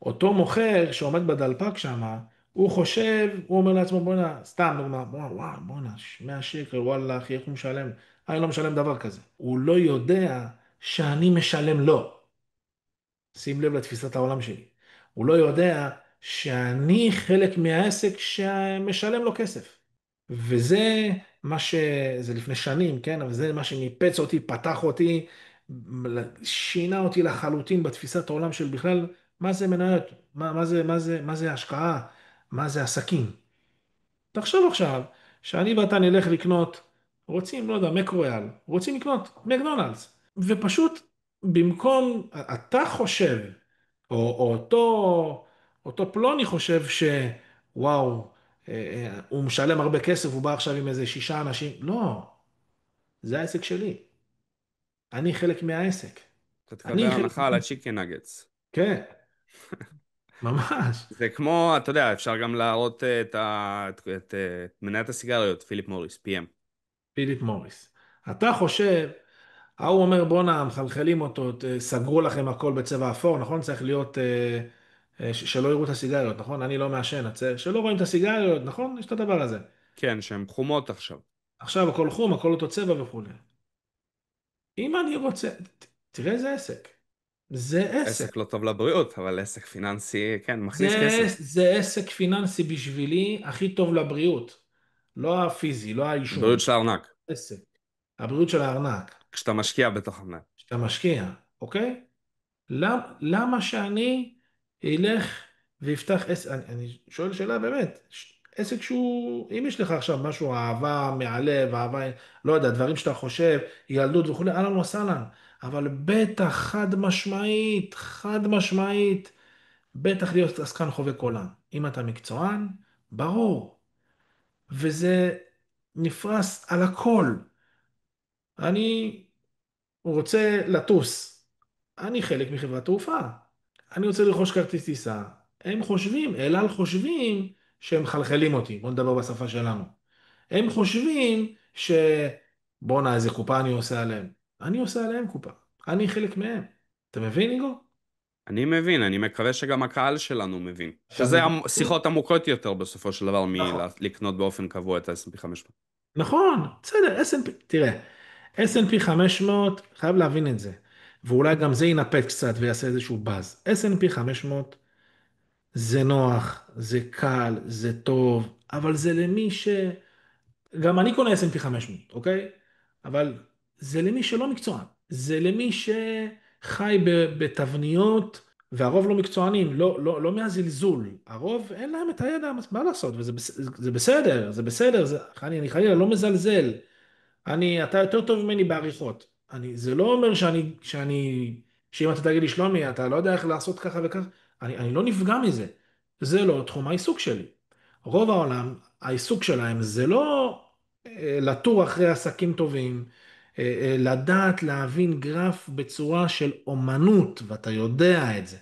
אותו מוכר שעומד בדלפק שם, הוא חושב, הוא אומר לעצמו, בואנה, סתם דוגמה, וואו, בואנה, 100 שקל, וואלה, אחי, איך הוא משלם? אני לא משלם דבר כזה. הוא לא יודע שאני משלם לו. שים לב לתפיסת העולם שלי. הוא לא יודע שאני חלק מהעסק שמשלם לו כסף. וזה מה ש... זה לפני שנים, כן? אבל זה מה שניפץ אותי, פתח אותי, שינה אותי לחלוטין בתפיסת העולם של בכלל, מה זה מניות? מה זה השקעה? מה זה עסקים? תחשוב עכשיו, שאני ואתה נלך לקנות, רוצים, לא יודע, מקרויאל, רוצים לקנות מקדונלדס, ופשוט במקום, אתה חושב, או אותו פלוני חושב שוואו, הוא משלם הרבה כסף, הוא בא עכשיו עם איזה 6 אנשים, לא, זה העסק שלי, אני חלק מהעסק, אתה תקבל אני חלק, הנחה על הצ'יקן נגטס. כן, ממש, זה כמו, אתה יודע, אפשר גם להראות את מניית הסיגריות, פיליפ מוריס, PM. פיליפ מוריס. אתה חושב ההוא אומר בואנה מחלחלים אותו, סגרו לכם הכל בצבע אפור, נכון? צריך להיות, שלא יראו את הסיגריות, נכון? אני לא מעשן, שלא רואים את הסיגריות, נכון? יש את הדבר הזה. כן, שהן חומות עכשיו. עכשיו הכל חום, הכל אותו צבע וכולי. אם אני רוצה, תראה איזה עסק. זה עסק. עסק לא טוב לבריאות, אבל עסק פיננסי, כן, מכניס זה, כסף. זה עסק פיננסי בשבילי הכי טוב לבריאות. לא הפיזי, לא העישון. בריאות של הארנק, עסק. הבריאות של הארנק, כשאתה משקיע בתוך המניה. שאתה משקיע, אוקיי? למה שאני אלך ויפתח עסק, אני שואל שאלה באמת, עסק שהוא, אם יש לך עכשיו משהו, אהבה מהלב, אהבה, לא יודע, דברים שאתה חושב, ילדות וכולי, אהלן וסהלן, אבל בטח חד משמעית, בטח להיות עסקן חובק עולם. אם אתה מקצוען, ברור, וזה נפרס על הכל. אני רוצה לטוס, אני חלק מחברת תעופה. אני רוצה לרכוש כרטיס טיסה. הם חושבים, אל על חושבים שהם מחלחלים אותי. בוא נדבר בשפה שלנו. הם חושבים בואנה, איזה קופה אני עושה עליהם. אני עושה עליהם קופה. אני חלק מהם. אתה מבין, איגו? אני מבין, אני מקווה שגם הקהל שלנו מבין. עכשיו, שזה שיחות עמוקות יותר בסופו של דבר נכון. מלקנות באופן קבוע את ה-S&P 500. נכון, בסדר, S&P, תראה, S&P 500, חייב להבין את זה. ואולי גם זה ינפץ קצת ויעשה איזשהו באז. S&P 500 זה נוח, זה קל, זה טוב, אבל זה למי ש... גם אני קונה S&P 500, אוקיי? אבל זה למי שלא מקצוען. זה למי שחי בתבניות, והרוב לא מקצוענים, לא מהזלזול. הרוב אין להם את הידע, מה לעשות? זה בסדר, זה בסדר, אני חלילה לא מזלזל. אתה יותר טוב ממני בעריכות. זה לא אומר שאם אתה תגיד לי, שלומי, אתה לא יודע איך לעשות ככה וככה, אני לא נפגע מזה. זה לא תחום העיסוק שלי. רוב העולם, העיסוק שלהם זה לא לטור אחרי עסקים טובים, לדעת להבין גרף בצורה של אומנות, ואתה יודע את זה.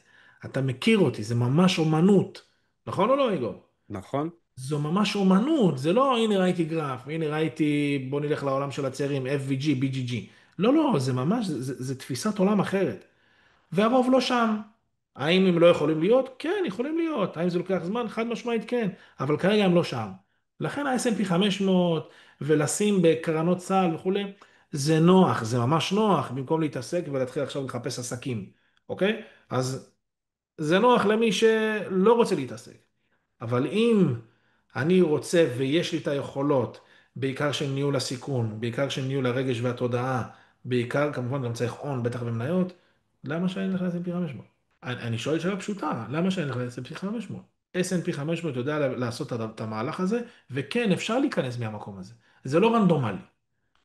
אתה מכיר אותי, זה ממש אומנות. נכון או לא, איגור? נכון? זו ממש אומנות, זה לא הנה ראיתי גרף, הנה ראיתי בוא נלך לעולם של הצעירים, FVG, BGG. לא, זה ממש, זה תפיסת עולם אחרת. והרוב לא שם. האם הם לא יכולים להיות? כן, יכולים להיות. האם זה לוקח זמן? חד משמעית כן, אבל כרגע הם לא שם. לכן ה-S&P 500 ולשים בקרנות סל וכולי, זה נוח, זה ממש נוח, במקום להתעסק ולהתחיל עכשיו לחפש עסקים, אוקיי? אז זה נוח למי שלא רוצה להתעסק. אבל אם אני רוצה ויש לי את היכולות, בעיקר של ניהול הסיכון, בעיקר של ניהול הרגש והתודעה, בעיקר כמובן גם צריך הון, בטח במניות, למה שאני אלך ל-S&P 500? אני שואל שאלה פשוטה, למה שאני אלך ל-S&P 500? S&P 500 יודע לעשות את המהלך הזה, וכן, אפשר להיכנס מהמקום הזה. זה לא רנדומלי.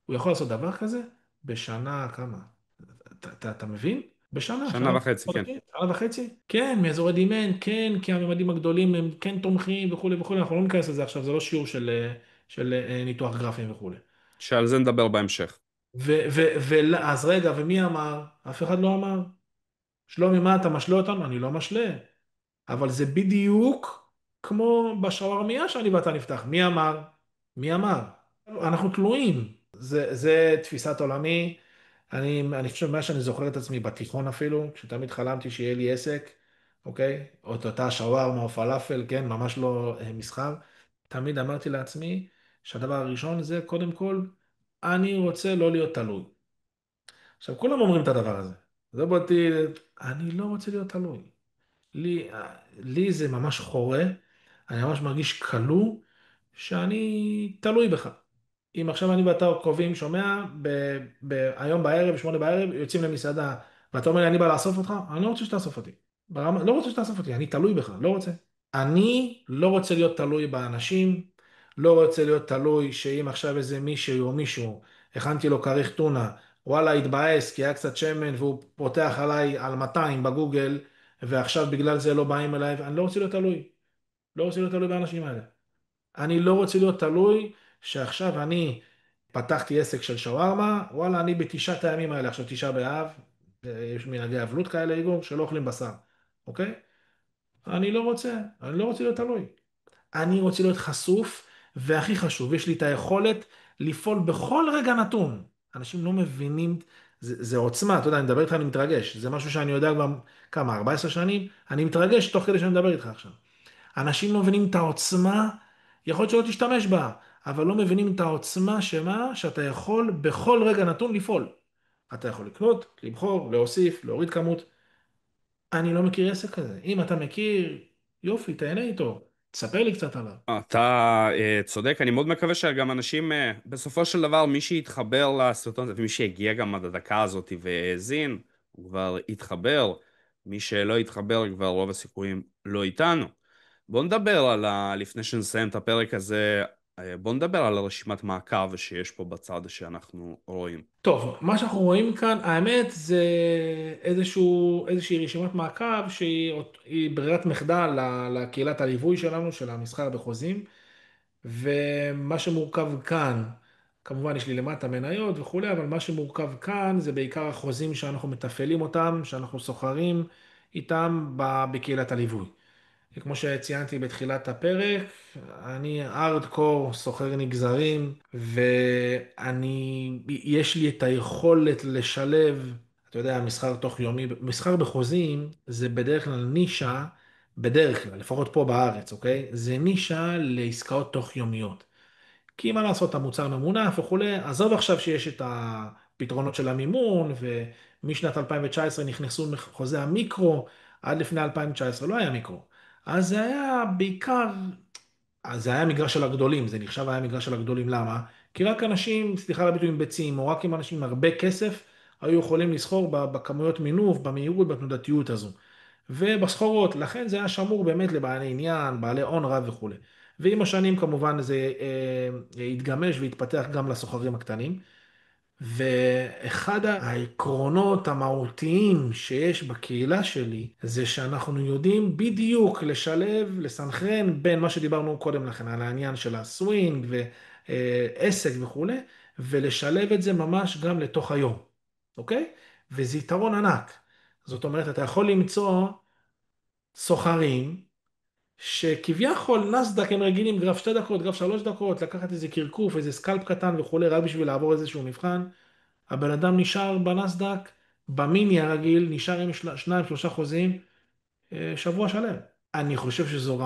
הוא יכול לעשות דבר כזה בשנה, כמה? אתה מבין? בשנה, שנה וחצי, כן. שנה וחצי? כן, מאזורי דימן, כן, כי הממדים הגדולים הם כן תומכים וכולי וכולי, אנחנו לא ניכנס לזה עכשיו, זה לא שיעור של ניתוח גרפים וכולי. שעל זה נדבר בהמשך. אז רגע, ומי אמר? אף אחד לא אמר. שלומי, מה אתה משלה אותנו? אני לא משלה. אבל זה בדיוק כמו בשווארמיה שאני ואתה נפתח. מי אמר? מי אמר? אנחנו תלויים. זה תפיסת עולמי. אני חושב, מאז שאני זוכר את עצמי בתיכון אפילו, שתמיד חלמתי שיהיה לי עסק, אוקיי? או את אותה שווארמה או פלאפל, כן? ממש לא מסחר. תמיד אמרתי לעצמי שהדבר הראשון זה, קודם כל, אני רוצה לא להיות תלוי. עכשיו, כולם אומרים את הדבר הזה. זה באתי, אני לא רוצה להיות תלוי. לי זה ממש חורה, אני ממש מרגיש כלוא שאני תלוי בך. אם עכשיו אני ואתה קובעים, שומע, היום בערב, 8 בערב, יוצאים למסעדה, ואתה אומר לי, אני בא לאסוף אותך, אני לא רוצה שתאסוף אותי. לא רוצה שתאסוף אותי, אני תלוי בך, לא רוצה. אני לא רוצה להיות תלוי באנשים, לא רוצה להיות תלוי שאם עכשיו איזה מישהו או מישהו, הכנתי לו כריך טונה, וואלה, התבאס כי היה קצת שמן והוא פותח עליי על 200 בגוגל, ועכשיו בגלל זה לא באים אליי, אני לא רוצה להיות תלוי. לא רוצה להיות תלוי באנשים האלה. אני לא רוצה להיות תלוי שעכשיו אני פתחתי עסק של שווארמה, וואלה, אני בתשעת הימים האלה, עכשיו 9 באב, יש מנהגי אבלות כאלה, איגור, שלא אוכלים בשר, אוקיי? אני לא רוצה להיות תלוי. אני רוצה להיות חשוף, והכי חשוב, יש לי את היכולת לפעול בכל רגע נתון. אנשים לא מבינים, זה עוצמה, אתה יודע, אני מדבר איתך, אני מתרגש. זה משהו שאני יודע כבר כמה, 14 שנים, אני מתרגש תוך כדי שאני מדבר איתך עכשיו. אנשים לא מבינים את העוצמה, יכול להיות שלא תשתמש בה, אבל לא מבינים את העוצמה שמה, שאתה יכול בכל רגע נתון לפעול. אתה יכול לקנות, לבחור, להוסיף, להוריד כמות. אני לא מכיר עסק כזה. אם אתה מכיר, יופי, תהנה איתו. תספר לי קצת עליו. אתה צודק, אני מאוד מקווה שגם אנשים, בסופו של דבר, מי שיתחבר לסרטון הזה, ומי שהגיע גם עד הדקה הזאת והאזין, הוא כבר התחבר. מי שלא התחבר, כבר רוב הסיכויים לא איתנו. בואו נדבר לפני שנסיים את הפרק הזה, בואו נדבר על הרשימת מעקב שיש פה בצד שאנחנו רואים. טוב, מה שאנחנו רואים כאן, האמת זה איזושהי רשימת מעקב שהיא ברירת מחדל לקהילת הליווי שלנו, של המסחר בחוזים. ומה שמורכב כאן, כמובן יש לי למטה מניות וכולי, אבל מה שמורכב כאן זה בעיקר החוזים שאנחנו מתפעלים אותם, שאנחנו סוחרים איתם בקהילת הליווי. כמו שציינתי בתחילת הפרק, אני ארדקור, סוחר נגזרים, יש לי את היכולת לשלב, אתה יודע, מסחר תוך יומי, מסחר בחוזים זה בדרך כלל נישה, בדרך כלל, לפחות פה בארץ, אוקיי? זה נישה לעסקאות תוך יומיות. כי מה לעשות, המוצר ממונף וכולי, עזוב עכשיו שיש את הפתרונות של המימון, ומשנת 2019 נכנסו חוזי המיקרו, עד לפני 2019 לא היה מיקרו. אז זה היה בעיקר, אז זה היה מגרש של הגדולים, זה נחשב היה מגרש של הגדולים, למה? כי רק אנשים, סליחה על הביטוי, עם ביצים, או רק עם אנשים עם הרבה כסף, היו יכולים לסחור בכמויות מינוף, במהירות, בתנודתיות הזו. ובסחורות, לכן זה היה שמור באמת לבעלי עניין, בעלי הון רב וכולי. ועם השנים כמובן זה התגמש והתפתח גם לסוחרים הקטנים. ואחד העקרונות המהותיים שיש בקהילה שלי, זה שאנחנו יודעים בדיוק לשלב, לסנכרן בין מה שדיברנו קודם לכן, על העניין של הסווינג ועסק וכולי, ולשלב את זה ממש גם לתוך היום, אוקיי? וזה יתרון ענק. זאת אומרת, אתה יכול למצוא סוחרים שכביכול נסדק הם רגילים גרף 2 דקות, גרף 3 דקות, לקחת איזה קרקוף, איזה סקלפ קטן וכולי, רק בשביל לעבור איזשהו מבחן. הבן אדם נשאר בנסדק, במיני הרגיל, נשאר עם 2, 3 חוזים, שבוע שלם. אני חושב שזו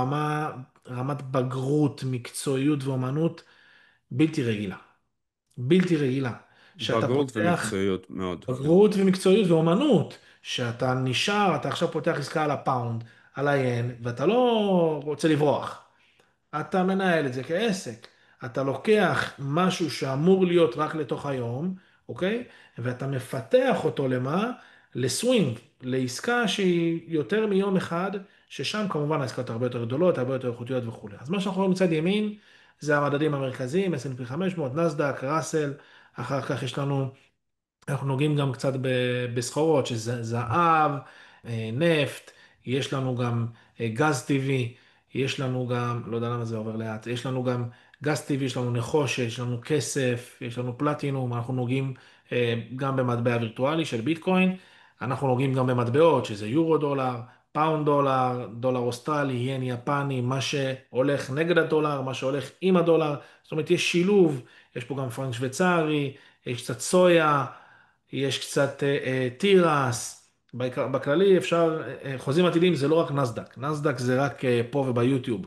רמת בגרות, מקצועיות ואומנות בלתי רגילה. בלתי רגילה. שאתה בגרות פותח ומקצועיות מאוד, כן. בגרות ומקצועיות ואומנות, שאתה נשאר, אתה עכשיו פותח עסקה על הפאונד, על היין, ואתה לא רוצה לברוח. אתה מנהל את זה כעסק. אתה לוקח משהו שאמור להיות רק לתוך היום, אוקיי? ואתה מפתח אותו למה? לסווינג, לעסקה שהיא יותר מיום אחד, ששם כמובן העסקאות הרבה יותר גדולות, הרבה יותר איכותיות וכולי. אז מה שאנחנו רואים מצד ימין, זה המדדים המרכזיים, S&P 500, נסדק, ראסל, אחר כך יש לנו אנחנו נוגעים גם קצת בסחורות, שזה זהב, נפט, יש לנו גם גז טבעי, יש לנו גם, לא יודע למה זה עובר לאט, יש לנו גם גז טבעי, יש לנו נחושת, יש לנו כסף, יש לנו פלטינום, אנחנו נוגעים גם במטבע וירטואלי של ביטקוין, אנחנו נוגעים גם במטבעות, שזה יורו דולר, פאונד דולר, דולר אוסטרלי, ין יפני, מה שהולך נגד הדולר, מה שהולך עם הדולר, זאת אומרת יש שילוב, יש פה גם פרנק שוויצרי, יש קצת סויה, יש קצת תירס, בכללי אפשר, חוזים עתידיים זה לא רק נסדק, נסדק זה רק פה וביוטיוב,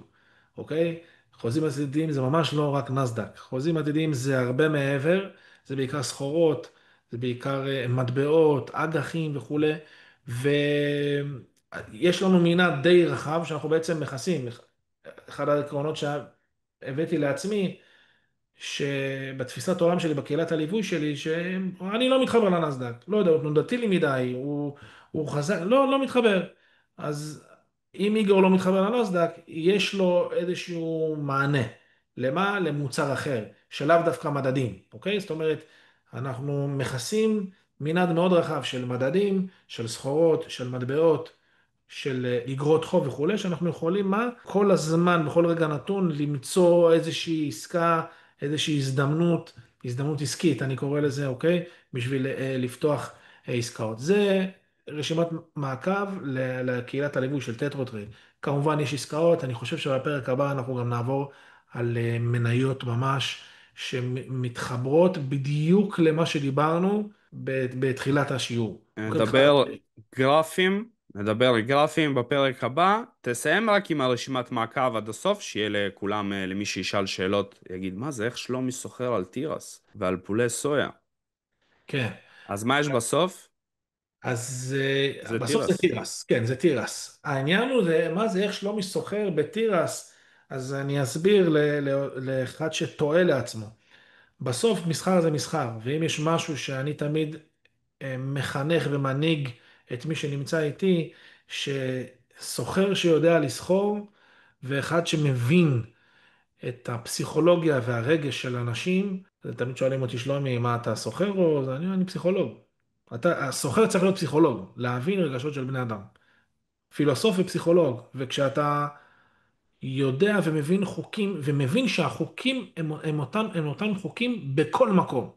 אוקיי? חוזים עתידיים זה ממש לא רק נסדק, חוזים עתידיים זה הרבה מעבר, זה בעיקר סחורות, זה בעיקר מטבעות, אג"חים וכולי, ויש לנו מנעד די רחב שאנחנו בעצם מכסים, אחד העקרונות שהבאתי לעצמי, שבתפיסת העולם שלי, בקהילת הליווי שלי, שאני לא מתחבר לנסדק, לא יודע, הוא תנודתי לי מדי, הוא חזק, לא מתחבר. אז אם איגור לא מתחבר לנסדק, יש לו איזשהו מענה. למה? למוצר אחר, שלאו דווקא מדדים, אוקיי? זאת אומרת, אנחנו מכסים מנעד מאוד רחב של מדדים, של סחורות, של מטבעות, של אגרות חוב וכולי, שאנחנו יכולים, מה? כל הזמן, בכל רגע נתון, למצוא איזושהי עסקה, איזושהי הזדמנות, הזדמנות עסקית, אני קורא לזה, אוקיי? בשביל לפתוח עסקאות. זה רשימת מעקב לקהילת הליווי של טטרוטרי. כמובן יש עסקאות, אני חושב שבפרק הבא אנחנו גם נעבור על מניות ממש שמתחברות בדיוק למה שדיברנו בתחילת השיעור. אוקיי? נדבר גרפים, נדבר גרפים בפרק הבא. תסיים רק עם הרשימת מעקב עד הסוף, שיהיה לכולם, למי שישאל שאלות, יגיד, מה זה, איך שלומי סוחר על תירס ועל פולי סויה? כן. אז מה יש בסוף? אז זה בסוף זה תירס. תירס, כן, זה תירס. העניין הוא זה, מה זה, איך שלומי סוחר בתירס, אז אני אסביר לאחד שטועה לעצמו. בסוף מסחר זה מסחר, ואם יש משהו שאני תמיד מחנך ומנהיג את מי שנמצא איתי, שסוחר שיודע לסחור, ואחד שמבין את הפסיכולוגיה והרגש של אנשים, תמיד שואלים אותי, שלומי, מה אתה סוחר או... אני פסיכולוג. הסוחר צריך להיות פסיכולוג, להבין רגשות של בני אדם. פילוסוף ופסיכולוג, וכשאתה יודע ומבין חוקים, ומבין שהחוקים הם אותם חוקים בכל מקום.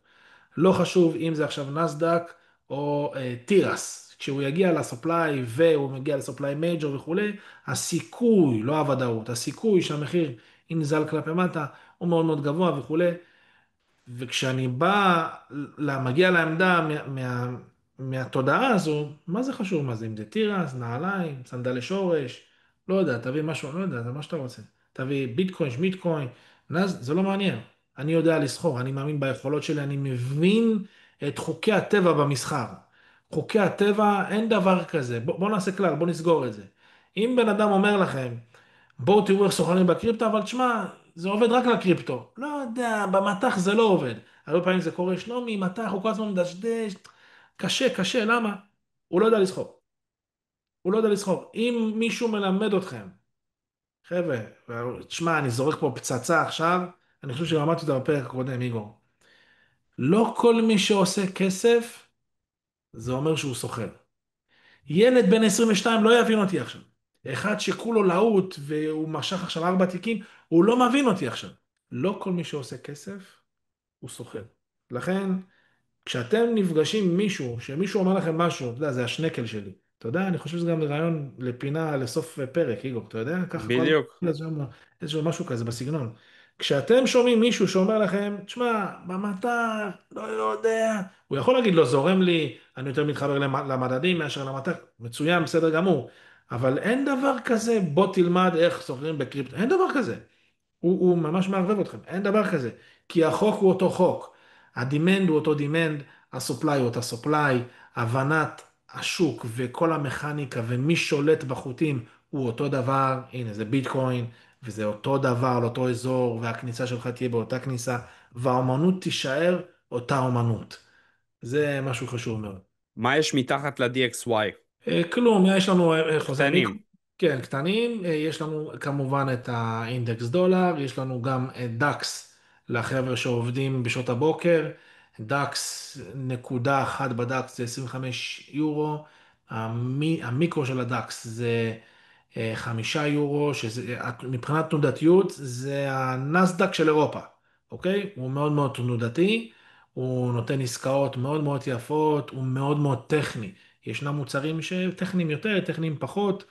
לא חשוב אם זה עכשיו נסדק או תירס. כשהוא יגיע לסופליי והוא מגיע לסופליי מייג'ור וכולי, הסיכוי, לא הוודאות, הסיכוי שהמחיר ינזל כלפי מטה הוא מאוד מאוד גבוה וכולי. וכשאני מגיע לעמדה מהתודעה הזו, מה זה חשוב? מה זה? אם זה תירס, נעליים, סנדלי שורש, לא יודע, תביא משהו, לא יודע, זה מה שאתה רוצה. תביא ביטקוין, שמיטקוין, זה לא מעניין. אני יודע לסחור, אני מאמין ביכולות שלי, אני מבין את חוקי הטבע במסחר. חוקי הטבע, אין דבר כזה. בוא נעשה כלל, בוא נסגור את זה. אם בן אדם אומר לכם, בואו תראו איך סוחרים בקריפטו, אבל תשמע, זה עובד רק לקריפטו. לא יודע, במטח זה לא עובד. הרבה פעמים זה קורה, שלומי, מטח, הוא כל הזמן מדשדש. קשה, קשה, למה? הוא לא יודע לסחור. הוא לא יודע לסחור. אם מישהו מלמד אתכם, חבר'ה, תשמע, אני זורק פה פצצה עכשיו, אני חושב שאמרתי אותה בפרק הקודם, איגור. לא כל מי שעושה כסף, זה אומר שהוא סוחר. ילד בן 22 לא יבין אותי עכשיו. אחד שכולו להוט והוא משך עכשיו 4 תיקים, הוא לא מבין אותי עכשיו. לא כל מי שעושה כסף הוא סוחר. לכן, כשאתם נפגשים עם מישהו, שמישהו אומר לכם משהו, אתה יודע, זה השנקל שלי. אתה יודע, אני חושב שזה גם רעיון לפינה לסוף פרק, איגור, אתה יודע? ככה כל בדיוק. איזשהו משהו כזה בסגנון. כשאתם שומעים מישהו שאומר לכם, תשמע, במטר, לא יודע, הוא יכול להגיד, לא זורם לי, אני יותר מתחבר למדדים מאשר למטר, מצוין, בסדר גמור. אבל אין דבר כזה, בוא תלמד איך סוחרים בקריפטו, אין דבר כזה. הוא ממש מערבב אתכם, אין דבר כזה. כי החוק הוא אותו חוק, הדימנד הוא אותו דימנד, הסופליי הוא אותו סופליי, הבנת השוק וכל המכניקה ומי שולט בחוטים הוא אותו דבר, הנה זה ביטקוין, וזה אותו דבר לאותו אזור, והכניסה שלך תהיה באותה כניסה, והאומנות תישאר אותה אומנות. זה משהו חשוב מאוד. מה יש מתחת ל-DXY? כלום, יש לנו חוזה מיקרו, קטנים. כן, קטנים, יש לנו כמובן את האינדקס דולר, יש לנו גם את דקס לחבר'ה שעובדים בשעות הבוקר, דקס נקודה אחת בדקס זה 25 יורו, המיקרו של הדקס זה 5 יורו, שזה מבחינת תנודתיות זה הנסדק של אירופה, אוקיי? הוא מאוד מאוד תנודתי, הוא נותן עסקאות מאוד מאוד יפות, הוא מאוד מאוד טכני. ישנם מוצרים שטכניים יותר, טכניים פחות,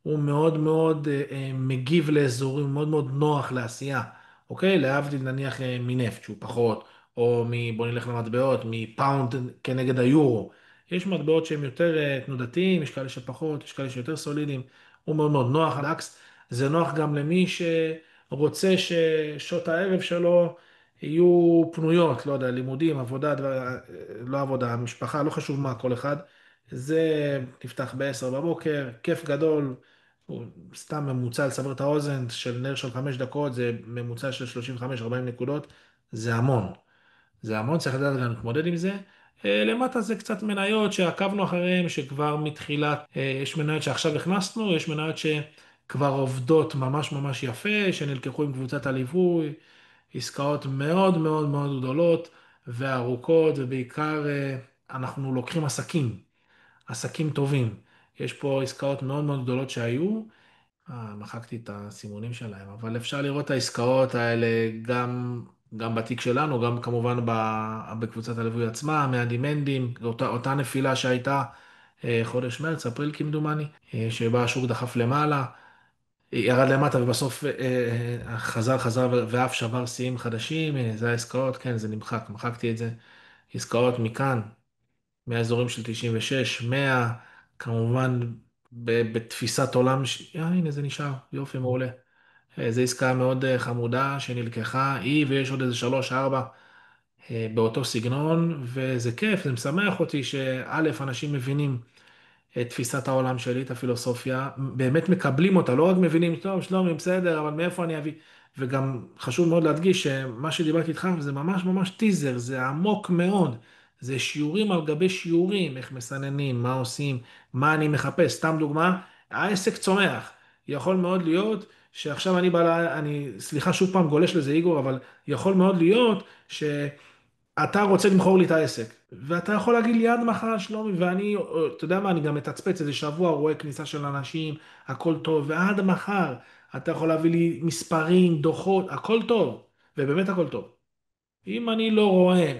הוא מאוד מאוד מגיב לאזורים, מאוד מאוד נוח לעשייה, אוקיי? להבדיל נניח מנפט שהוא פחות, או בוא נלך למטבעות, מפאונד כנגד היורו. יש מטבעות שהם יותר תנודתיים, יש כאלה שפחות, יש כאלה שיותר סולידיים, הוא מאוד מאוד נוח, הדקס. זה נוח גם למי שרוצה ששעות הערב שלו יהיו פנויות, לא יודע, לימודים, עבודה, לא עבודה, משפחה, לא חשוב מה, כל אחד. זה נפתח ב-10 בבוקר, כיף גדול, הוא סתם ממוצע לסבר את האוזן של נר של 5 דקות, זה ממוצע של 35-40 נקודות, זה המון. זה המון, צריך לדעת גם להתמודד עם זה. למטה זה קצת מניות שעקבנו אחריהן, שכבר מתחילת, יש מניות שעכשיו הכנסנו, יש מניות שכבר עובדות ממש ממש יפה, שנלקחו עם קבוצת הליווי, עסקאות מאוד מאוד מאוד גדולות וארוכות, ובעיקר אנחנו לוקחים עסקים. עסקים טובים. יש פה עסקאות מאוד מאוד גדולות שהיו, מחקתי את הסימונים שלהם, אבל אפשר לראות את העסקאות האלה גם בתיק שלנו, גם כמובן בקבוצת הליווי עצמה, מהדימנדים, אותה נפילה שהייתה חודש מרץ, אפריל כמדומני, שבה השוק דחף למעלה, ירד למטה ובסוף חזר ואף שבר שיאים חדשים, זה העסקאות, כן, זה נמחק, מחקתי את זה. עסקאות מכאן, מהאזורים של 96, 100, כמובן בתפיסת עולם, הנה זה נשאר, יופי, מעולה. זו עסקה מאוד חמודה שנלקחה, היא ויש עוד איזה 3, 4 באותו סגנון, וזה כיף, זה משמח אותי שא', אנשים מבינים את תפיסת העולם שלי, את הפילוסופיה, באמת מקבלים אותה, לא רק מבינים, טוב, שלומי, בסדר, אבל מאיפה אני אביא? וגם חשוב מאוד להדגיש שמה שדיברתי איתך זה ממש ממש טיזר, זה עמוק מאוד. זה שיעורים על גבי שיעורים, איך מסננים, מה עושים, מה אני מחפש. סתם דוגמה, העסק צומח. יכול מאוד להיות שעכשיו אני בא, סליחה שוב פעם גולש לזה איגור, אבל יכול מאוד להיות אתה רוצה למכור לי את העסק, ואתה יכול להגיד לי עד מחר שלומי, ואני, אתה יודע מה, אני גם מתצפץ איזה שבוע, רואה כניסה של אנשים, הכל טוב, ועד מחר אתה יכול להביא לי מספרים, דוחות, הכל טוב, ובאמת הכל טוב. אם אני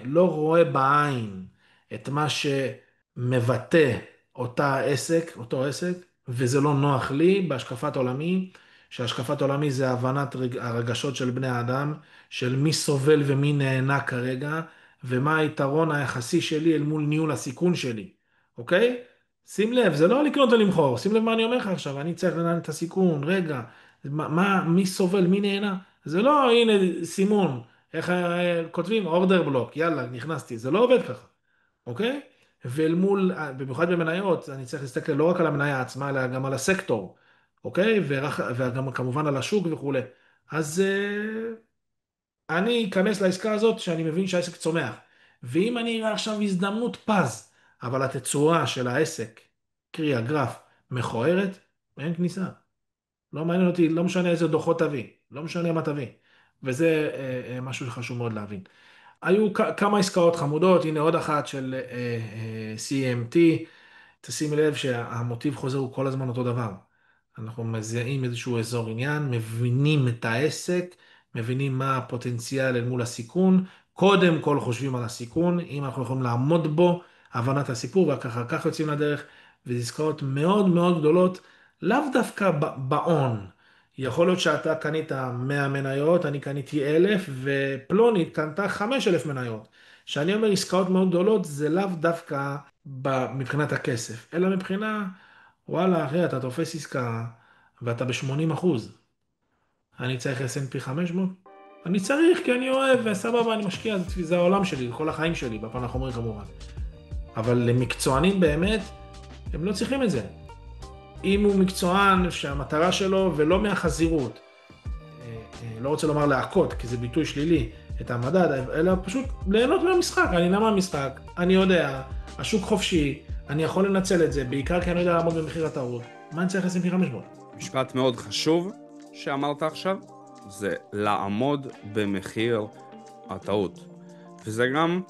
לא רואה בעין את מה שמבטא אותו עסק, וזה לא נוח לי בהשקפת עולמי, שהשקפת עולמי זה הבנת הרגשות של בני האדם, של מי סובל ומי נהנה כרגע, ומה היתרון היחסי שלי אל מול ניהול הסיכון שלי, אוקיי? שים לב, זה לא לקנות ולמכור, שים לב מה אני אומר לך עכשיו, אני צריך לנהל את הסיכון, רגע, מי סובל, מי נהנה? זה לא, הנה, סימון. איך כותבים אורדר בלוק, יאללה, נכנסתי, זה לא עובד ככה, אוקיי? ואל מול, במיוחד במניות, אני צריך להסתכל לא רק על המניה עצמה, אלא גם על הסקטור, אוקיי? וגם כמובן על השוק וכולי. אז אני אכנס לעסקה הזאת שאני מבין שהעסק צומח. ואם אני אראה עכשיו הזדמנות פז, אבל התצורה של העסק, קרי הגרף, מכוערת, אין כניסה. לא מעניין אותי, לא משנה איזה דוחות תביא, לא משנה מה תביא. וזה משהו שחשוב מאוד להבין. היו כמה עסקאות חמודות, הנה עוד אחת של CMT, תשימי לב שהמוטיב חוזר הוא כל הזמן אותו דבר. אנחנו מזהים איזשהו אזור עניין, מבינים את העסק, מבינים מה הפוטנציאל אל מול הסיכון, קודם כל חושבים על הסיכון, אם אנחנו יכולים לעמוד בו, הבנת הסיפור, ואחר כך יוצאים לדרך, וזה עסקאות מאוד מאוד גדולות, לאו דווקא בהון. יכול להיות שאתה קנית 100 מניות, אני קניתי 1,000, ופלונית קנתה 5,000 מניות. כשאני אומר עסקאות מאוד גדולות, זה לאו דווקא מבחינת הכסף, אלא מבחינה, וואלה, אחי, אתה תופס עסקה ואתה ב-80%. אני צריך S&P 500? אני צריך כי אני אוהב, וסבבה, אני משקיע, זה העולם שלי, כל החיים שלי, בפן החומרי כמובן. אבל למקצוענים באמת, הם לא צריכים את זה. אם הוא מקצוען שהמטרה שלו, ולא מהחזירות, לא רוצה לומר להכות, כי זה ביטוי שלילי, את המדד, אלא פשוט ליהנות מהמשחק, אני נהנה מהמשחק, אני יודע, השוק חופשי, אני יכול לנצל את זה, בעיקר כי אני יודע לעמוד במחיר הטעות. מה אני צריך S&P 500? משפט מאוד חשוב שאמרת עכשיו, זה לעמוד במחיר הטעות. וזה גם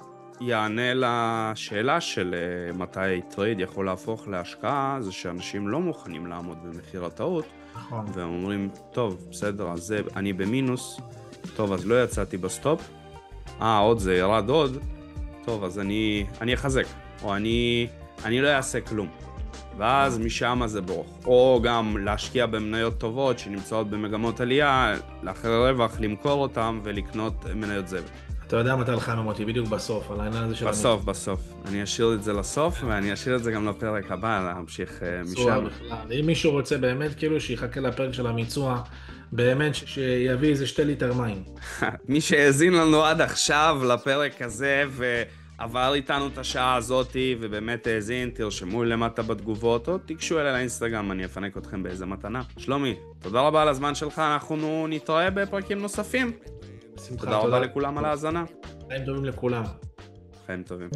יענה לשאלה של מתי טרייד יכול להפוך להשקעה, זה שאנשים לא מוכנים לעמוד במחיר הטעות, נכון. והם אומרים, טוב, בסדר, אז אני במינוס, טוב, אז לא יצאתי בסטופ, עוד זה ירד עוד, טוב, אז אני אחזק, או אני לא אעשה כלום. ואז משם זה ברוך. או גם להשקיע במניות טובות שנמצאות במגמות עלייה, לאחר רווח, למכור אותם ולקנות מניות זבל. אתה יודע מתי לחיים אותי, בדיוק בסוף, על העניין הזה של בסוף. אני אשאיר את זה לסוף, ואני אשאיר את זה גם לפרק הבא, להמשיך המיצוע משם. בכלל. אם מישהו רוצה באמת, כאילו שיחכה לפרק של המיצוע, באמת שיביא איזה 2 ליטר מים. מי שהאזין לנו עד עכשיו לפרק הזה, ועבר איתנו את השעה הזאת, ובאמת האזין, תרשמו למטה בתגובות, או תיגשו אליי לאינסטגרם, אני אפנק אתכם באיזה מתנה. שלומי, תודה רבה על הזמן שלך, אנחנו נתראה בפרקים נוספים. בשמחה, תודה רבה לכולם על ההאזנה. חיים טובים לכולם. חיים טובים.